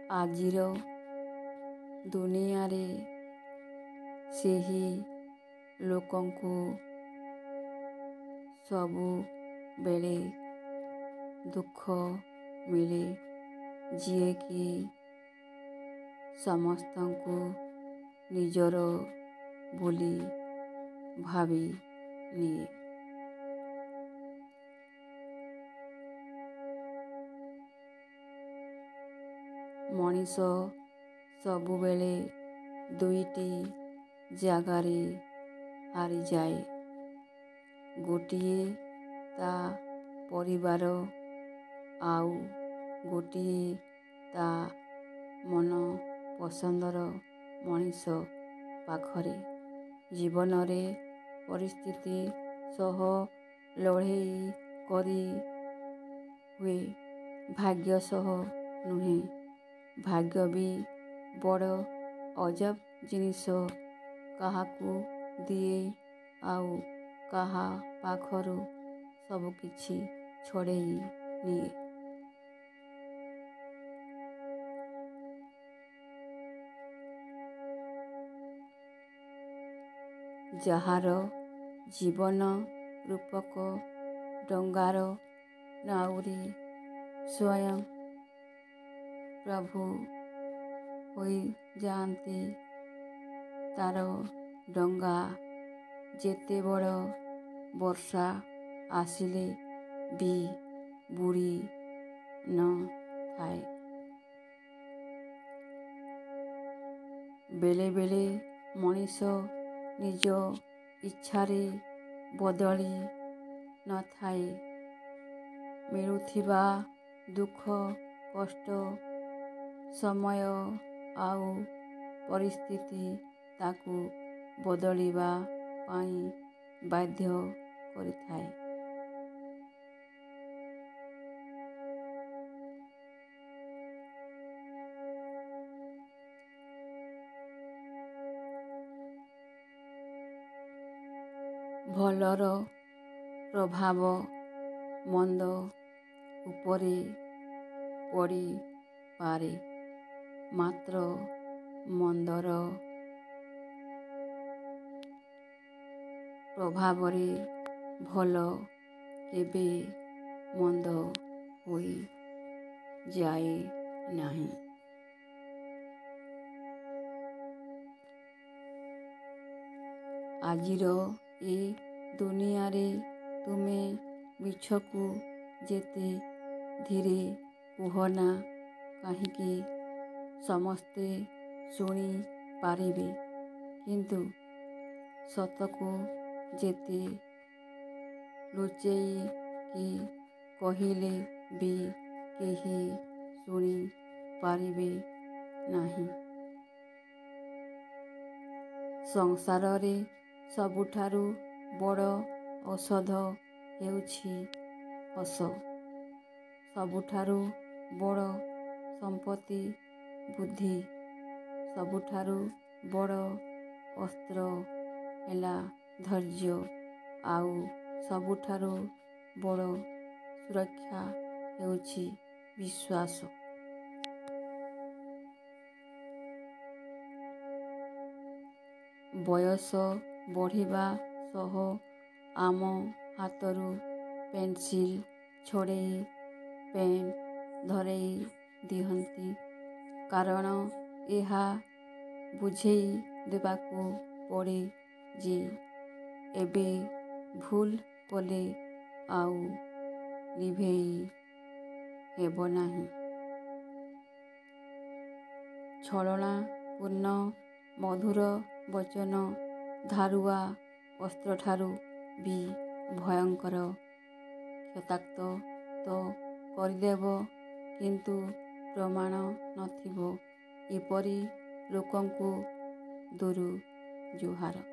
ଆଜିର ଦୁନିଆରେ ସେହି ଲୋକଙ୍କୁ ସବୁବେଳେ ଦୁଃଖ ମିଳେ, ଯିଏକି ସମସ୍ତଙ୍କୁ ନିଜର ବୋଲି ଭାବି ନିଏ। ମଣିଷ ସବୁବେଳେ ଦୁଇଟି ଜାଗାରେ ହାରିଯାଏ। ଗୋଟିଏ ତା ପରିବାର, ଆଉ ଗୋଟିଏ ତା ମନ ପସନ୍ଦର ମଣିଷ ପାଖରେ। ଜୀବନରେ ପରିସ୍ଥିତି ସହ ଲଢ଼େଇ କରି ହୁଏ, ଭାଗ୍ୟ ସହ ନୁହେଁ। ଭାଗ୍ୟ ବି ବଡ଼ ଅଜବ ଜିନିଷ। କାହାକୁ ଦିଏ ଆଉ କାହା ପାଖରୁ ସବୁକିଛି ଛଡ଼େଇ ନିଏ। ଯାହାର ଜୀବନ ରୂପକ ଡଙ୍ଗାର ନାଉରୀ ସ୍ୱୟଂ ପ୍ରଭୁ ହୋଇଯାଆନ୍ତି, ତାର ଡଙ୍ଗା ଯେତେ ବଡ଼ ବର୍ଷା ଆସିଲେ ବି ବୁଡ଼ି ନ ଥାଏ। ବେଳେ ବେଳେ ମଣିଷ ନିଜ ଇଚ୍ଛାରେ ବଦଳି ନଥାଏ। ମିଳୁଥିବା ଦୁଃଖ, କଷ୍ଟ, ସମୟ ଆଉ ପରିସ୍ଥିତି ତାକୁ ବଦଳିବା ପାଇଁ ବାଧ୍ୟ କରିଥାଏ। ଭଲର ପ୍ରଭାବ ମନ୍ଦ ଉପରେ ପଡ଼ିପାରେ, ମାତ୍ର ମନ୍ଦର ପ୍ରଭାବରେ ଭଲ କେବେ ମନ୍ଦ ହୋଇଯାଏ ନାହିଁ। ଆଜିର ଏ ଦୁନିଆରେ ତୁମେ ମିଛକୁ ଯେତେ ଧୀରେ କୁହନା କାହିଁକି, ସମସ୍ତେ ଶୁଣି ପାରିବେ। କିନ୍ତୁ ସତକୁ ଯେତେ ଲୁଚେଇକି କହିଲେ ବି କେହି ଶୁଣି ପାରିବେ ନାହିଁ। ସଂସାରରେ ସବୁଠାରୁ ବଡ଼ ଔଷଧ ହେଉଛି ହସ। ସବୁଠାରୁ ବଡ଼ ସମ୍ପତ୍ତି ବୁଦ୍ଧି। ସବୁଠାରୁ ବଡ଼ ଅସ୍ତ୍ର ହେଲା ଧୈର୍ଯ୍ୟ, ଆଉ ସବୁଠାରୁ ବଡ଼ ସୁରକ୍ଷା ହେଉଛି ବିଶ୍ୱାସ। ବୟସ ବଢ଼ିବା ସହ ଆମ ହାତରୁ ପେନସିଲ୍ ଛଡ଼େଇ ପେନ୍ ଧରେଇ ଦିଅନ୍ତି, କାରଣ ଏହା ବୁଝେଇ ଦେବାକୁ ପଡ଼େ ଯେ ଏବେ ଭୁଲ କଲେ ଆଉ ଲିଭେଇ ହେବ ନାହିଁ। ଛଳନାପୂର୍ଣ୍ଣ ମଧୁର ବଚନ ଧାରୁଆ ଅସ୍ତ୍ରଠାରୁ ବି ଭୟଙ୍କର। କ୍ଷତାକ୍ତ ତ କରିଦେବ, କିନ୍ତୁ ପ୍ରମାଣ ନଥିବ, ଏପରି ଲୋକଙ୍କୁ ଦୂରୁ ଜୁହାର।